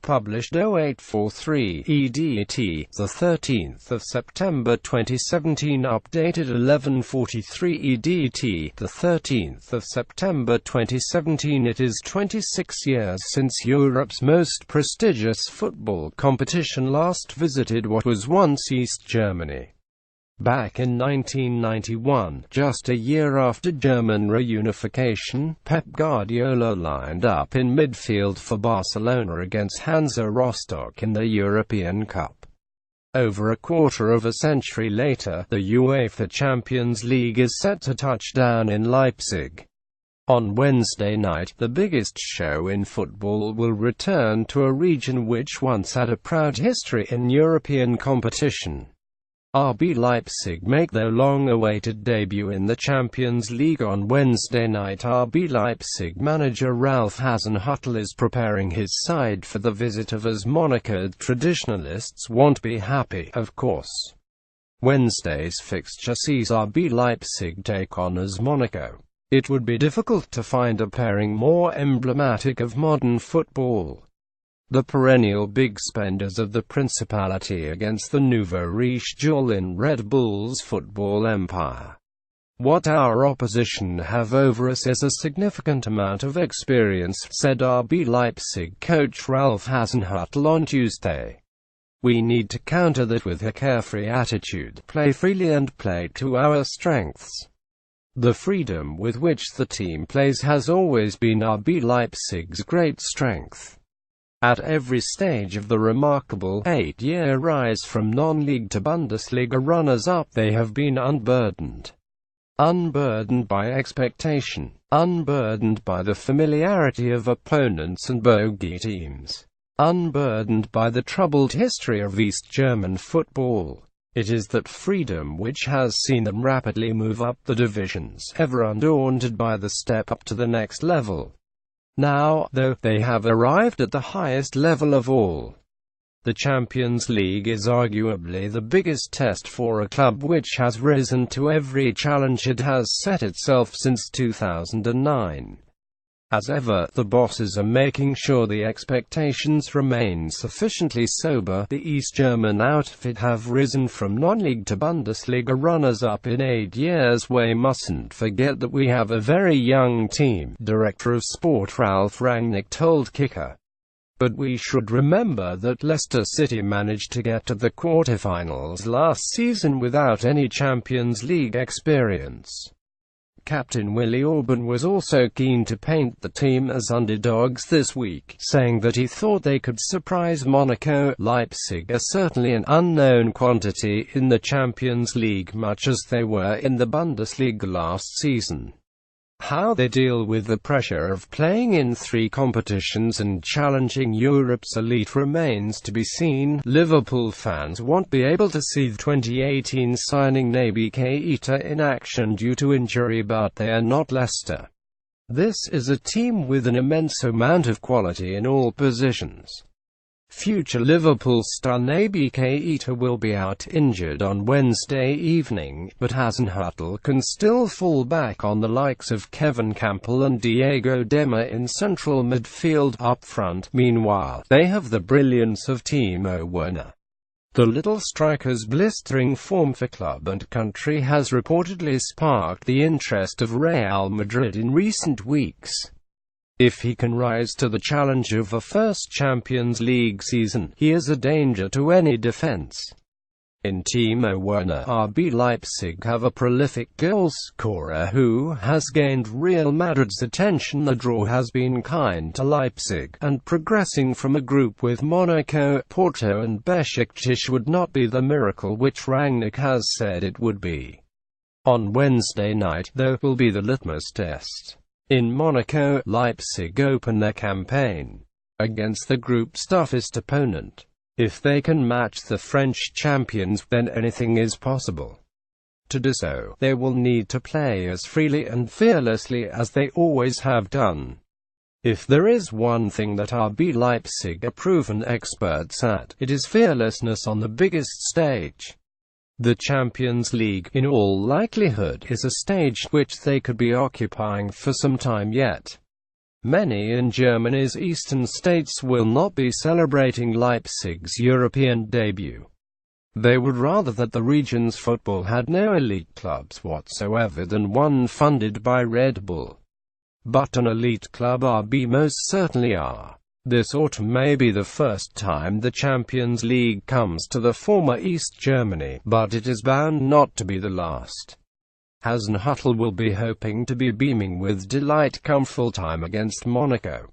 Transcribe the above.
Published 0843 EDT, the 13th of September 2017. Updated 1143 EDT, the 13th of September 2017. It is 26 years since Europe's most prestigious football competition last visited what was once East Germany. Back in 1991, just a year after German reunification, Pep Guardiola lined up in midfield for Barcelona against Hansa Rostock in the European Cup. Over a quarter of a century later, the UEFA Champions League is set to touch down in Leipzig. On Wednesday night, the biggest show in football will return to a region which once had a proud history in European competition. RB Leipzig make their long-awaited debut in the Champions League on Wednesday night. RB Leipzig manager Ralph Hasenhuttl is preparing his side for the visit of AS MonacoThe. Traditionalists won't be happy, of course. Wednesday's fixture sees RB Leipzig take on AS Monaco. It would be difficult to find a pairing more emblematic of modern football. The perennial bigspenders of the Principality against the nouveau riche duel in Red Bull's football empire. What our opposition have over us is a significant amount of experience, said RB Leipzig coach Ralph Hasenhuttl on Tuesday. We need to counter that with a carefree attitude, play freely and play to our strengths. The freedom with which the team plays has always been RB Leipzig's great strength. At every stage of the remarkable 8-year rise from non-league to Bundesliga runners-up, they have been unburdened. Unburdened by expectation. Unburdened by the familiarity of opponents and bogey teams. Unburdened by the troubled history of East German football. It is that freedom which has seen them rapidly move up the divisions, ever undaunted by the step up to the next level. Now, though, they have arrived at the highest level of all. The Champions League is arguably the biggest test for a club which has risen to every challenge it has set itself since 2009. As ever, the bosses are making sure the expectations remain sufficiently sober. The East German outfit have risen from non-league to Bundesliga runners-up in 8 years. We mustn't forget that we have a very young team, Director of Sport Ralph Rangnick told Kicker. But we should remember that Leicester City managed to get to the quarterfinals last season without any Champions League experience. Captain Willi Orban was also keen to paint the team as underdogs this week, saying that he thought they could surprise Monaco. Leipzig are certainly an unknown quantity in the Champions League, much as they were in the Bundesliga last season. How they deal with the pressure of playing in 3 competitions and challenging Europe's elite remains to be seen. Liverpool fans won't be able to see the 2018 signing Naby Keita in action due to injury, but they are not Leicester. This is a team with an immense amount of quality in all positions. Future Liverpool star Naby Keita will be out injured on Wednesday evening, but Hasenhuttl can still fall back on the likes of Kevin Campbell and Diego Dema in central midfield. Up front, meanwhile, they have the brilliance of Timo Werner. The little striker's blistering form for club and country has reportedly sparked the interest of Real Madrid in recent weeks. If he can rise to the challenge of a first Champions League season, he is a danger to any defense. In Timo Werner, RB Leipzig have a prolific goal-scorer who has gained Real Madrid's attention. The draw has been kind to Leipzig, and progressing from a group with Monaco, Porto and Besiktas would not be the miracle which Rangnick has said it would be. On Wednesday night, though, will be the litmus test. In Monaco, Leipzig open their campaign against the group's toughest opponent. If they can match the French champions, then anything is possible. To do so, they will need to play as freely and fearlessly as they always have done. If there is one thing that RB Leipzig are proven experts at, it is fearlessness on the biggest stage. The Champions League, in all likelihood, is a stage which they could be occupying for some time yet. Many in Germany's eastern states will not be celebrating Leipzig's European debut. They would rather that the region's football had no elite clubs whatsoever than one funded by Red Bull. But an elite club RB most certainly are. This autumn may be the first time the Champions League comes to the former East Germany, but it is bound not to be the last. Hasenhuttl will be hoping to be beaming with delight come full time against Monaco.